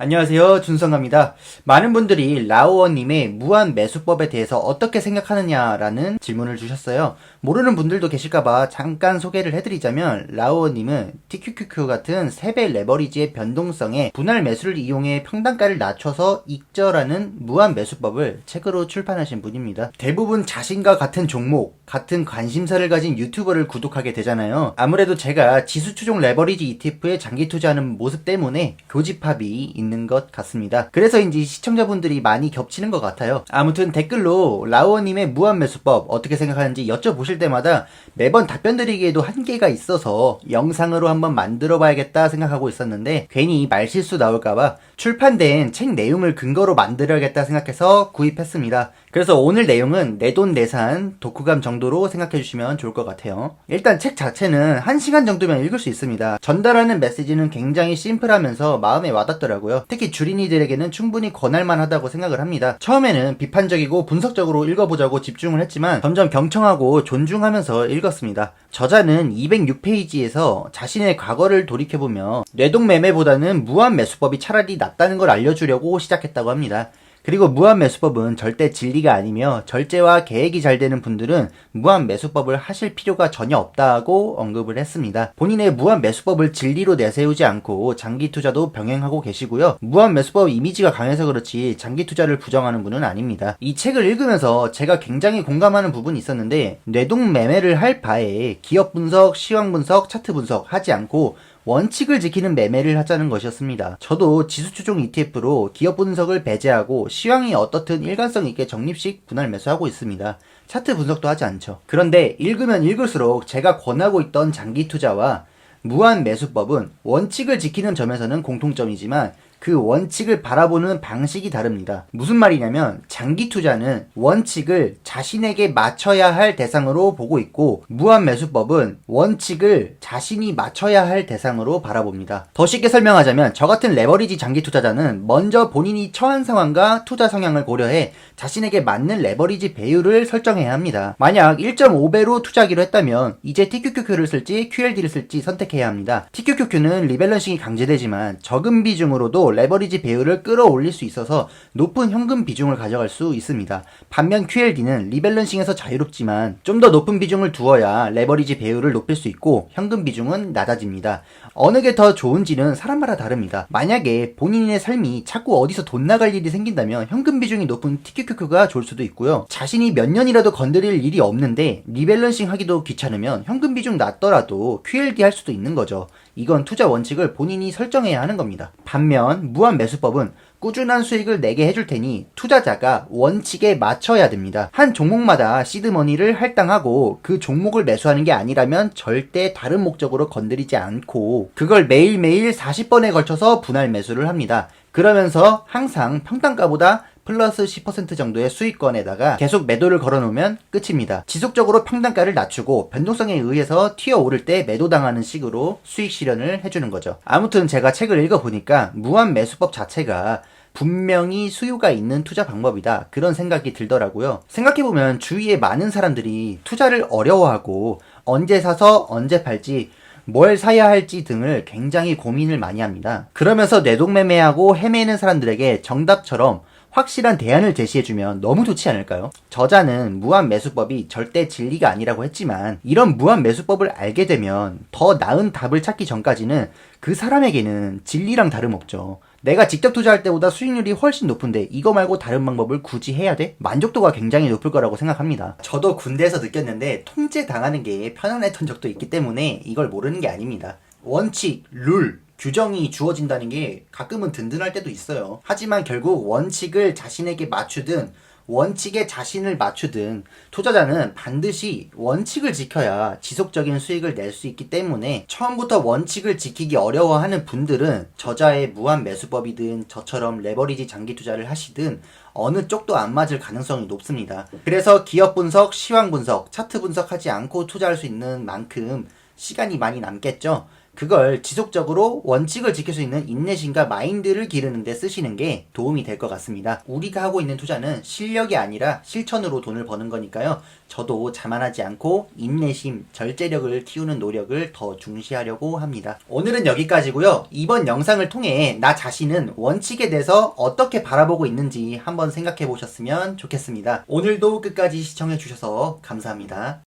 안녕하세요. 준성갑니다. 많은 분들이 라오어님의 무한 매수법에 대해서 어떻게 생각하느냐라는 질문을 주셨어요. 모르는 분들도 계실까봐 잠깐 소개를 해드리자면 라오어님은 TQQQ 같은 3배 레버리지의 변동성에 분할 매수를 이용해 평단가를 낮춰서 익절하는 무한 매수법을 책으로 출판하신 분입니다. 대부분 자신과 같은 종목, 같은 관심사를 가진 유튜버를 구독하게 되잖아요. 아무래도 제가 지수 추종 레버리지 ETF에 장기 투자하는 모습 때문에 교집합이 있는 것 같습니다. 그래서인지 시청자분들이 많이 겹치는 것 같아요. 아무튼 댓글로 라오어님의 무한 매수법 어떻게 생각하는지 여쭤보실 때마다 매번 답변 드리기에도 한계가 있어서 영상으로 한번 만들어 봐야겠다 생각하고 있었는데 괜히 말실수 나올까봐 출판된 책 내용을 근거로 만들어야겠다 생각해서 구입했습니다. 그래서 오늘 내용은 내돈내산 독후감 정도로 생각해 주시면 좋을 것 같아요. 일단 책 자체는 1시간 정도면 읽을 수 있습니다. 전달하는 메시지는 굉장히 심플하면서 마음에 와닿더라고요. 특히 주린이들에게는 충분히 권할만 하다고 생각을 합니다. 처음에는 비판적이고 분석적으로 읽어보자고 집중을 했지만 점점 경청하고 존중하면서 읽었습니다. 저자는 206페이지에서 자신의 과거를 돌이켜보며 뇌동매매보다는 무한 매수법이 차라리 낫다는 걸 알려주려고 시작했다고 합니다. 그리고 무한 매수법은 절대 진리가 아니며 절제와 계획이 잘 되는 분들은 무한 매수법을 하실 필요가 전혀 없다고 언급을 했습니다. 본인의 무한 매수법을 진리로 내세우지 않고 장기 투자도 병행하고 계시고요. 무한 매수법 이미지가 강해서 그렇지 장기 투자를 부정하는 분은 아닙니다. 이 책을 읽으면서 제가 굉장히 공감하는 부분이 있었는데 뇌동 매매를 할 바에 기업 분석, 시황 분석, 차트 분석 하지 않고 원칙을 지키는 매매를 하자는 것이었습니다. 저도 지수 추종 ETF로 기업 분석을 배제하고 시황이 어떻든 일관성 있게 적립식 분할 매수하고 있습니다. 차트 분석도 하지 않죠. 그런데 읽으면 읽을수록 제가 권하고 있던 장기 투자와 무한 매수법은 원칙을 지키는 점에서는 공통점이지만 그 원칙을 바라보는 방식이 다릅니다. 무슨 말이냐면 장기 투자는 원칙을 자신에게 맞춰야 할 대상으로 보고 있고 무한 매수법은 원칙을 자신이 맞춰야 할 대상으로 바라봅니다. 더 쉽게 설명하자면 저 같은 레버리지 장기 투자자는 먼저 본인이 처한 상황과 투자 성향을 고려해 자신에게 맞는 레버리지 배율을 설정해야 합니다. 만약 1.5배로 투자하기로 했다면 이제 TQQQ를 쓸지 QLD를 쓸지 선택해야 합니다. TQQQ는 리밸런싱이 강제되지만 적은 비중으로도 레버리지 배율을 끌어올릴 수 있어서 높은 현금 비중을 가져갈 수 있습니다. 반면 QLD는 리밸런싱에서 자유롭지만 좀 더 높은 비중을 두어야 레버리지 배율을 높일 수 있고 현금 비중은 낮아집니다. 어느 게 더 좋은지는 사람마다 다릅니다. 만약에 본인의 삶이 자꾸 어디서 돈 나갈 일이 생긴다면 현금 비중이 높은 TQQQ가 좋을 수도 있고요. 자신이 몇 년이라도 건드릴 일이 없는데 리밸런싱 하기도 귀찮으면 현금 비중 낮더라도 QLD 할 수도 있는 거죠. 이건 투자 원칙을 본인이 설정해야 하는 겁니다. 반면 무한 매수법은 꾸준한 수익을 내게 해줄 테니 투자자가 원칙에 맞춰야 됩니다. 한 종목마다 시드머니를 할당하고 그 종목을 매수하는 게 아니라면 절대 다른 목적으로 건드리지 않고 그걸 매일매일 40번에 걸쳐서 분할 매수를 합니다. 그러면서 항상 평단가보다 플러스 10% 정도의 수익권에다가 계속 매도를 걸어놓으면 끝입니다. 지속적으로 평단가를 낮추고 변동성에 의해서 튀어오를 때 매도당하는 식으로 수익 실현을 해주는 거죠. 아무튼 제가 책을 읽어보니까 무한 매수법 자체가 분명히 수요가 있는 투자 방법이다 그런 생각이 들더라고요. 생각해보면 주위에 많은 사람들이 투자를 어려워하고 언제 사서 언제 팔지 뭘 사야 할지 등을 굉장히 고민을 많이 합니다. 그러면서 내동매매하고 헤매는 사람들에게 정답처럼 확실한 대안을 제시해주면 너무 좋지 않을까요? 저자는 무한 매수법이 절대 진리가 아니라고 했지만 이런 무한 매수법을 알게 되면 더 나은 답을 찾기 전까지는 그 사람에게는 진리랑 다름없죠. 내가 직접 투자할 때보다 수익률이 훨씬 높은데 이거 말고 다른 방법을 굳이 해야 돼? 만족도가 굉장히 높을 거라고 생각합니다. 저도 군대에서 느꼈는데 통제당하는 게 편안했던 적도 있기 때문에 이걸 모르는 게 아닙니다. 원칙, 룰, 규정이 주어진다는 게 가끔은 든든할 때도 있어요. 하지만 결국 원칙을 자신에게 맞추든 원칙에 자신을 맞추든 투자자는 반드시 원칙을 지켜야 지속적인 수익을 낼 수 있기 때문에 처음부터 원칙을 지키기 어려워하는 분들은 저자의 무한 매수법이든 저처럼 레버리지 장기 투자를 하시든 어느 쪽도 안 맞을 가능성이 높습니다. 그래서 기업 분석, 시황 분석, 차트 분석하지 않고 투자할 수 있는 만큼 시간이 많이 남겠죠. 그걸 지속적으로 원칙을 지킬 수 있는 인내심과 마인드를 기르는 데 쓰시는 게 도움이 될 것 같습니다. 우리가 하고 있는 투자는 실력이 아니라 실천으로 돈을 버는 거니까요. 저도 자만하지 않고 인내심, 절제력을 키우는 노력을 더 중시하려고 합니다. 오늘은 여기까지고요. 이번 영상을 통해 나 자신은 원칙에 대해서 어떻게 바라보고 있는지 한번 생각해 보셨으면 좋겠습니다. 오늘도 끝까지 시청해 주셔서 감사합니다.